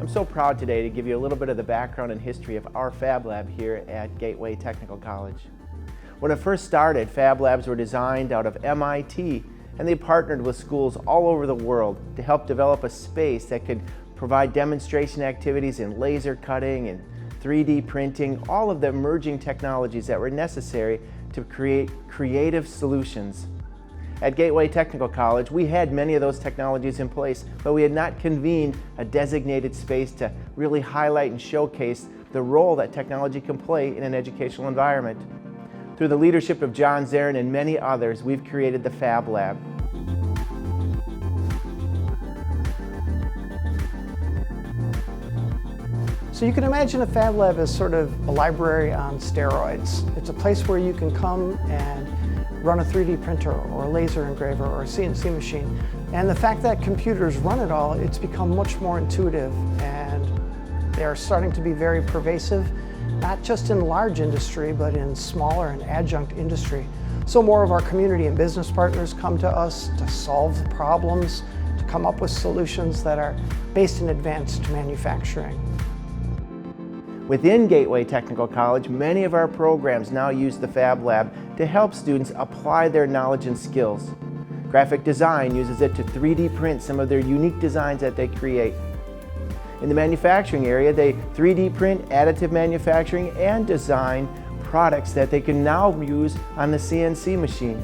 I'm so proud today to give you a little bit of the background and history of our Fab Lab here at Gateway Technical College. When it first started, Fab Labs were designed out of MIT, and they partnered with schools all over the world to help develop a space that could provide demonstration activities in laser cutting and 3D printing, all of the emerging technologies that were necessary to create creative solutions. At Gateway Technical College, we had many of those technologies in place, but we had not convened a designated space to really highlight and showcase the role that technology can play in an educational environment. Through the leadership of John Zarin and many others, we've created the Fab Lab. So you can imagine a Fab Lab as sort of a library on steroids. It's a place where you can come and run a 3D printer or a laser engraver or a CNC machine. And the fact that computers run it all, it's become much more intuitive, and they're starting to be very pervasive, not just in large industry, but in smaller and adjunct industry. So more of our community and business partners come to us to solve the problems, to come up with solutions that are based in advanced manufacturing. Within Gateway Technical College, many of our programs now use the Fab Lab to help students apply their knowledge and skills. Graphic design uses it to 3D print some of their unique designs that they create. In the manufacturing area, they 3D print additive manufacturing and design products that they can now use on the CNC machine.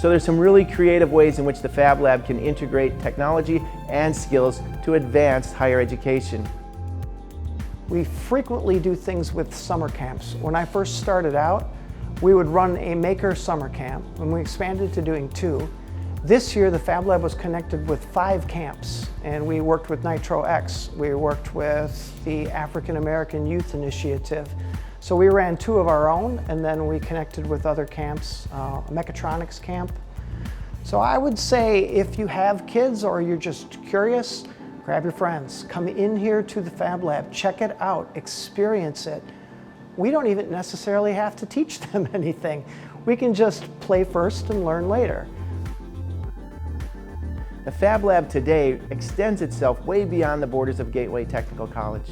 So there's some really creative ways in which the Fab Lab can integrate technology and skills to advance higher education. We frequently do things with summer camps. When I first started out, we would run a maker summer camp, and we expanded to doing 2. This year, the Fab Lab was connected with 5 camps, and we worked with Nitro X. We worked with the African American Youth Initiative. So we ran 2 of our own, and then we connected with other camps, a mechatronics camp. So I would say if you have kids or you're just curious, grab your friends, come in here to the Fab Lab, check it out, experience it. We don't even necessarily have to teach them anything. We can just play first and learn later. The Fab Lab today extends itself way beyond the borders of Gateway Technical College.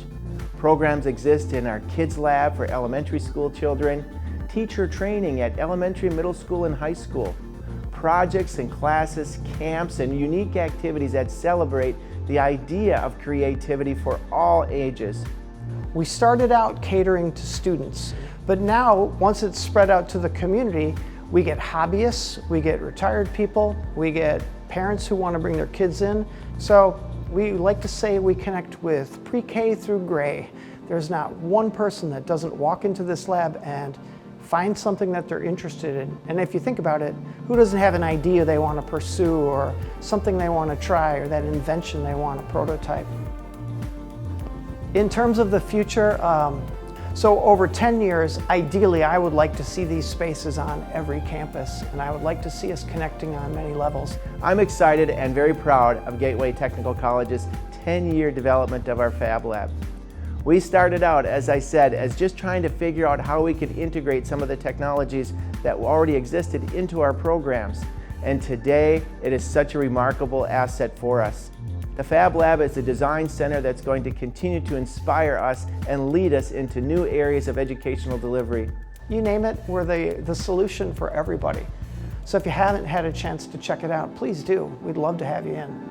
Programs exist in our Kids Lab for elementary school children, teacher training at elementary, middle school, and high school, projects and classes, camps, and unique activities that celebrate the idea of creativity for all ages. We started out catering to students, but now, once it's spread out to the community, we get hobbyists, we get retired people, we get parents who want to bring their kids in. So we like to say we connect with pre-K through gray. There's not one person that doesn't walk into this lab and find something that they're interested in. And if you think about it, who doesn't have an idea they want to pursue, or something they want to try, or that invention they want to prototype? In terms of the future, so over 10 years, ideally I would like to see these spaces on every campus, and I would like to see us connecting on many levels. I'm excited and very proud of Gateway Technical College's 10-year development of our Fab Lab. We started out, as I said, as just trying to figure out how we could integrate some of the technologies that already existed into our programs. And today, it is such a remarkable asset for us. The Fab Lab is a design center that's going to continue to inspire us and lead us into new areas of educational delivery. You name it, we're the solution for everybody. So if you haven't had a chance to check it out, please do. We'd love to have you in.